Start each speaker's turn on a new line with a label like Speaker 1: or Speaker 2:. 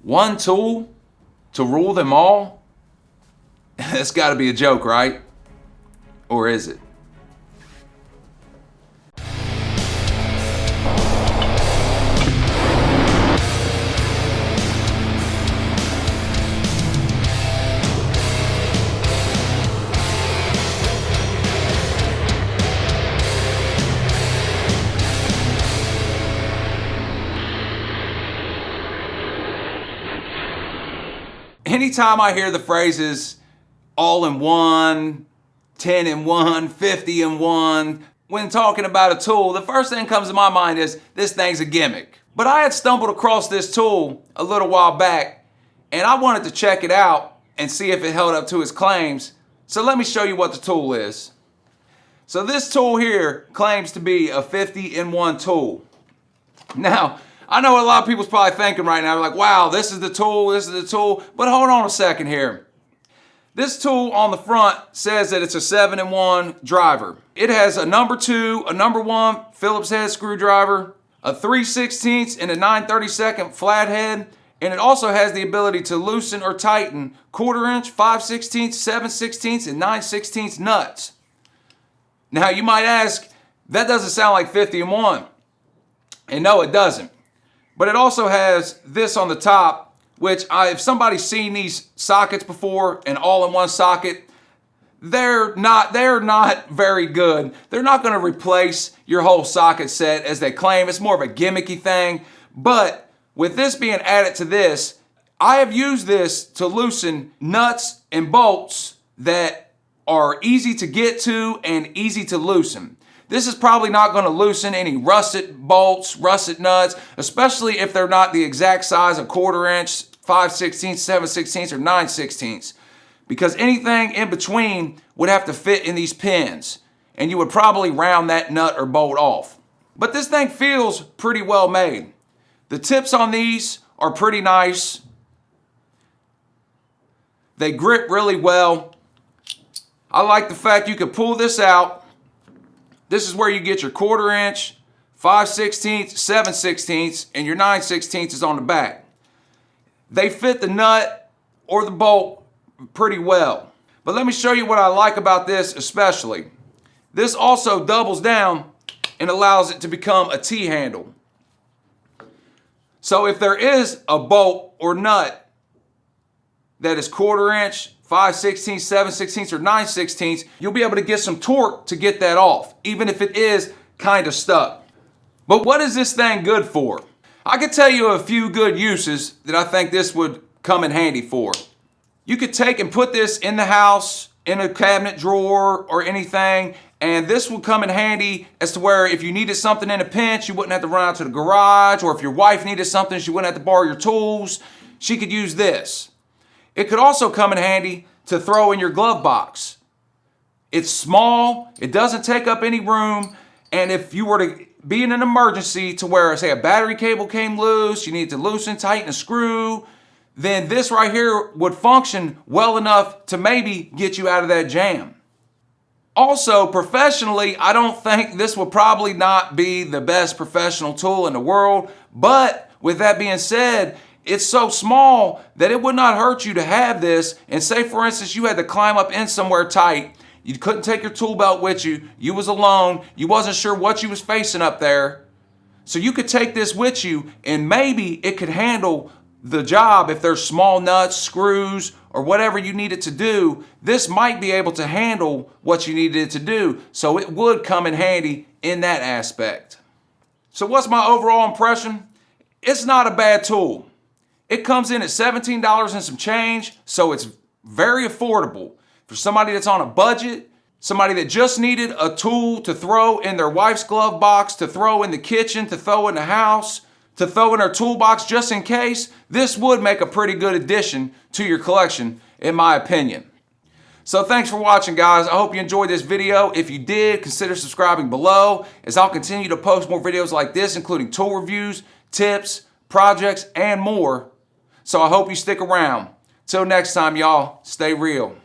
Speaker 1: One tool to rule them all? That's got to be a joke, right? Or is it? Anytime I hear the phrases all in one, 10 in one, 50 in one, when talking about a tool, the first thing that comes to my mind is this thing's a gimmick. But I had stumbled across this tool a little while back and I wanted to check it out and see if it held up to its claims. So let me show you what the tool is. So this tool here claims to be a 50 in one tool. Now, I know a lot of people's probably thinking right now, like, wow, this is the tool, but hold on a second here. This tool on the front says that it's a 7-in-1 driver. It has a number 2, a number 1 Phillips head screwdriver, a 3/16 and a 9/32 flathead, and it also has the ability to loosen or tighten 1/4 inch, 5/16, 7/16, and 9/16 nuts. Now you might ask, that doesn't sound like 50 in 1. And no, it doesn't. But it also has this on the top, which if somebody's seen these sockets before, an all-in-one socket, they're not very good. They're not going to replace your whole socket set as they claim. It's more of a gimmicky thing. But with this being added to this, I have used this to loosen nuts and bolts that are easy to get to and easy to loosen. This is probably not going to loosen any rusted bolts, rusted nuts, especially if they're not the exact size of 1/4 inch, 5/16, 7/16, or 9/16, because anything in between would have to fit in these pins, and you would probably round that nut or bolt off. But this thing feels pretty well made. The tips on these are pretty nice. They grip really well. I like the fact you can pull this out. This is where you get your 1/4 inch, 5/16, 7/16, and your 9/16 is on the back. They fit the nut or the bolt pretty well. But let me show you what I like about this especially. This also doubles down and allows it to become a T-handle. So if there is a bolt or nut that is 1/4 inch, 5/16, 7/16, or 9/16, you'll be able to get some torque to get that off, even if it is kind of stuck. But what is this thing good for? I could tell you a few good uses that I think this would come in handy for. You could take and put this in the house, in a cabinet drawer or anything, and this would come in handy as to where if you needed something in a pinch, you wouldn't have to run out to the garage, or if your wife needed something, she wouldn't have to borrow your tools. She could use this. It could also come in handy to throw in your glove box. It's small, it doesn't take up any room, and if you were to be in an emergency to where, say, a battery cable came loose, you need to loosen, tighten a screw, then this right here would function well enough to maybe get you out of that jam. Also, professionally, I don't think this will probably not be the best professional tool in the world, but with that being said, it's so small that it would not hurt you to have this. And say, for instance, you had to climb up in somewhere tight. You couldn't take your tool belt with you. You was alone. You wasn't sure what you was facing up there. So you could take this with you and maybe it could handle the job if there's small nuts, screws, or whatever you needed to do. This might be able to handle what you needed it to do. So it would come in handy in that aspect. So what's my overall impression? It's not a bad tool. It comes in at $17 and some change, so it's very affordable. For somebody that's on a budget, somebody that just needed a tool to throw in their wife's glove box, to throw in the kitchen, to throw in the house, to throw in their toolbox just in case, this would make a pretty good addition to your collection, in my opinion. So thanks for watching, guys. I hope you enjoyed this video. If you did, consider subscribing below, as I'll continue to post more videos like this, including tool reviews, tips, projects, and more. So I hope you stick around. Till next time, y'all, stay real.